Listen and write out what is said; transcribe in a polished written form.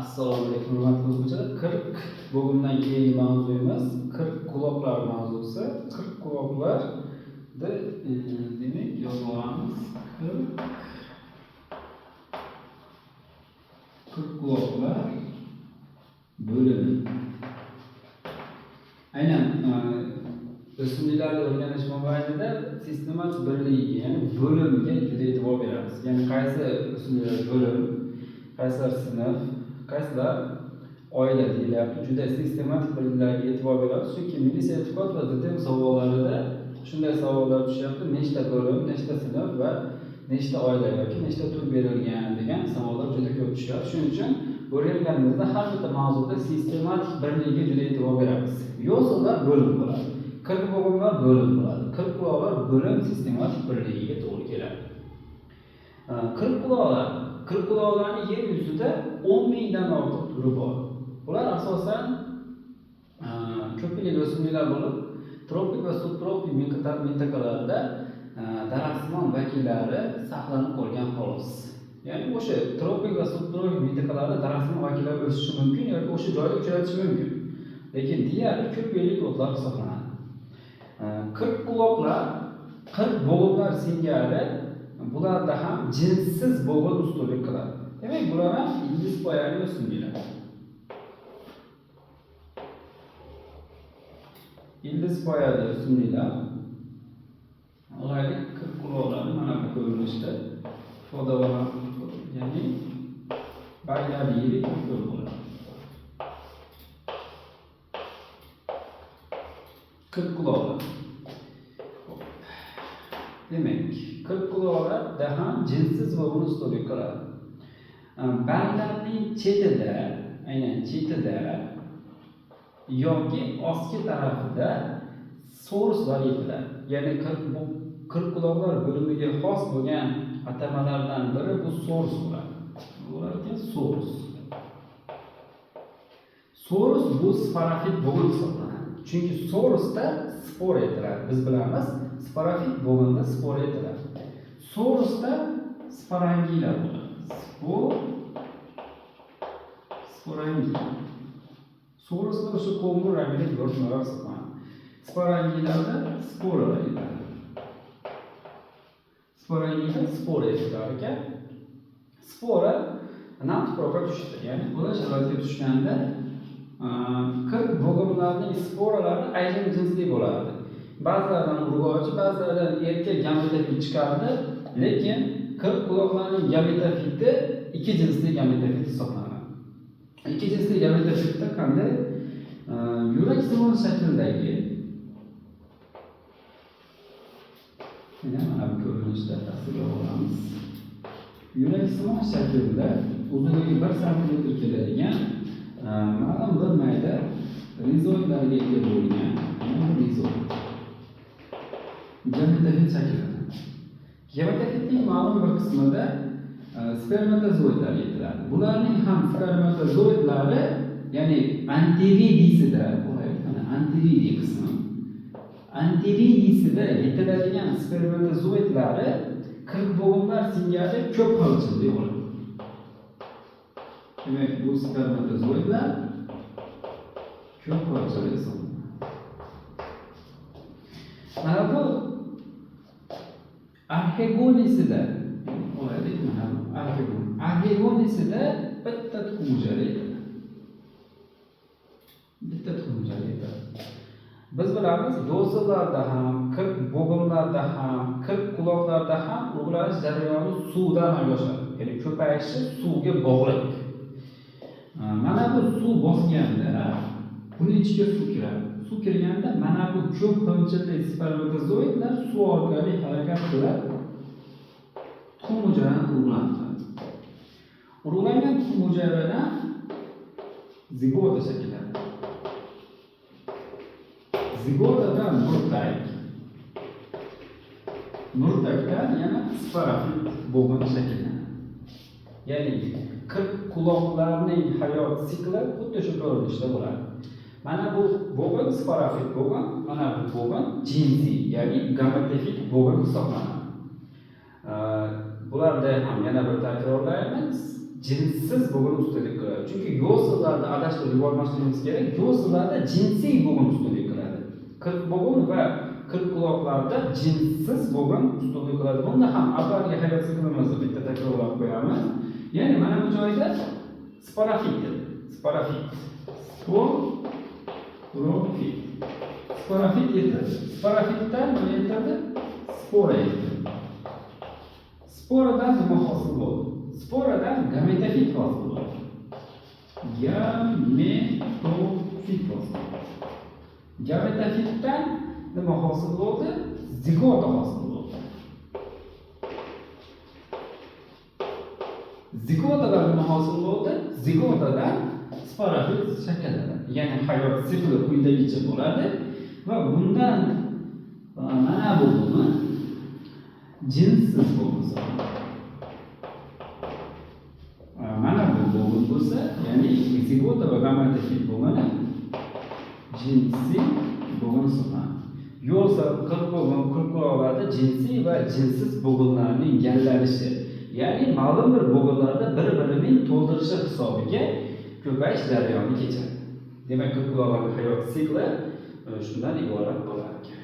Assalomu alaykum hurmatli o'quvchilar. 40 bo'limdan keyingi mavzuyimiz 40 quloqlar mavzusi. 40 quloqlarni demak yozib olamiz. 40 quloqlar bo'limi. Aynan o'smirlarni o'rganish mobaynida sistematik birligiga, ya'ni bo'limga juda e'tibor beramiz. Ya'ni qaysi o'smirlar bo'lim, qaysilar sinf, qaysilar oila deyilyapti. Juda sistematik birliklarga e'tibor beramiz. Chunki milliy sertifikat va ZTM savollarida shunday savollar tushyapti. Nechta bo'lim, nechta sinf va nechta oila yoki nechta tur berilgan degan savollar juda ko'p tushadi. Shuning uchun o'rganganimizda har bitta mavzuda sistematik birligiga juda e'tibor beramiz. Yo'qsalar bo'lim bo'ladi. 40 bo'limlar bo'lim bo'ladi. 40 quloqlar bo'lim sistematik birligiga to'g'ri keladi. 40 quloqlarning yer yuzida 10 mingdan ortiq turi bor. Bular asosan ko'pchilik o'simliklar bo'lib, tropik va subtropik mintaqalarda daraxtsimon vakillari saqlanib qolgan xolos. Ya'ni o'sha tropik va subtropik mintaqalarda daraxtsimon vakillari o'sishi mumkin yoki o'sha joyda uchratish mumkin. Lekin deyarli ko'p yillik o'tlar hisoblanadi. 40 quloqlar, 40 bo'g'inlar singari bularda ham jinsiz bo'g'in ustunlik qiladi. Demak, bular ham ildiz poyali o'simliklar. Ildiz poyali o'simliklar. Ularning 40 quloqlari mana bu ko'rinishda ifodalanib, ya'ni barglari yirik bo'ladi. 40 quloqlar. Demak, 40 quloqlarda ham jinsiz bo'g'in ustunlik qiladi. Barglarning chetida, aynan chetida yoki ostki tarafida soruslar yetiladi. Ya'ni 40 quloqlar bo'limiga xos bo'lgan atamalardan biri bu sorus bo'ladi. Bularga sorus. Sorus bu sporafit bo'g'in hisoblanadi. Chunki sorusda spora yetiladi. Biz bilamiz, sporafit bo'g'inda spora yetiladi. Sorusda sporangilar bo'ladi. Sporangila. Sorusda o'sha ko'ngil rangli yo'rtmalar hisoblanadi. Sporangilarda sporalar yetiladi. Sporangila spora yetiladi ekan. Spora nam tuproqqa tushdi. Ya'ni ular sharoitga tushganda 40 bo'g'imlarning sporalari ayrim jinsli bo'ladi. Ba'zilaridan urg'ochi, ba'zilaridan erkak gametofit chiqardi, lekin 40 quloqlarning gametofiti ikki jinsli gametofit hisoblanadi. Ikki jinsli gametofitda qanday? Yuraksimon shakldagi, mana bu ko'rinishda tasvirlab olamiz. Yuraksimon shaklda uzunligi 1 sm keladigan ma'lum bir mayda rizoidlarga ega bo'lgan rizoid. Gametofit shaklida. Gametofitning ma'lum bir qismida spermatozoidlar yetiladi. Bularning ham spermatozoidlari, ya'ni antiridisida, mana antiridi qismi. Antiridisida yetiladigan spermatozoidlari 40 bo'g'imlar singari ko'p xilchilli bo'ladi. Demak, bu spermatozoidlar ko'p xilchilli hisoblanadi. Mana bu arxegonisida, o'ylaylik, mana bu arxegonisida bitta tuxum hujayra. Bitta tuxum hujayra. Biz bilamiz, yo'sillarda ham, 40 bo'g'imlarda ham, 40 quloqlarda ham urug'lanish jarayoni suvdan amalga oshadi. Ya'ni ko'payishi suvga bog'liq. Mana bu suv bosganda, buni ichiga suv kiradi. Suv kirganda mana bu ko'p xilchilli spermatozoidlar suv orqali harakat qilib tuxum hujayrani urug'lantiradi. Urug'langan tuxum hujayradan zigota shakllanadi. Zigotadan nurtakdan yana sporafit bo'g'in shakllanadi. Ya'ni 40 quloqlarning hayot sikli xuddi shu ko'rinishda bo'ladi. Mana bu bo'g'in sporafit bo'g'in, mana bu bo'g'in jinsiy, ya'ni gametofit bo'g'in hisoblanadi. Bularda ham yana bir takrorlaymiz, jinsiz bo'g'in ustunlik qiladi. Chunki yo'sinlarni adashtirib yubormasligimiz kerak. Yo'sinlarda jinsiy bo'g'in ustunlik qiladi. Qirq bo'g'in va qirq quloqlarda jinsiz bo'g'in ustunlik qiladi. Bunda ham avvalgi hayot siklimizni bitta takrorlab qo'yamiz. Ya'ni mana bu joyda sporafit. Sporafit. Sporafit yetadi. Sporafitdan nima yetadi? Spora yetadi. Sporadan nima hosil bo'ldi? Sporadan gametofit hosil bo'ldi. Gametofit hosil bo'ldi. Gametofitdan nima hosil bo'ldi? Zigota hosil bo'ldi. Zigotadan nima hosil bo'ldi? Zigotadan sporafit shakllanadi. Ya'ni hayot sikli quyidagicha bo'ladi va bundan mana bu bo'g'in jinsiz bo'g'in hisoblanadi. Mana bu bo'g'in bo'lsa, ya'ni zigota va gametofit bo'g'ini jinsiy bo'g'in hisoblanadi. Yo'qsa qirq bo'g'in, qirq quloqlarda jinsiy va jinsiz bo'g'inlarning gallanishi, ya'ni ma'lum bir bo'g'inlarda bir-birining to'ldirishi hisobiga ko'payish jarayoni kechadi. Demak, qirq quloqlarning hayot sikli shundan iborat bo'lar ekan.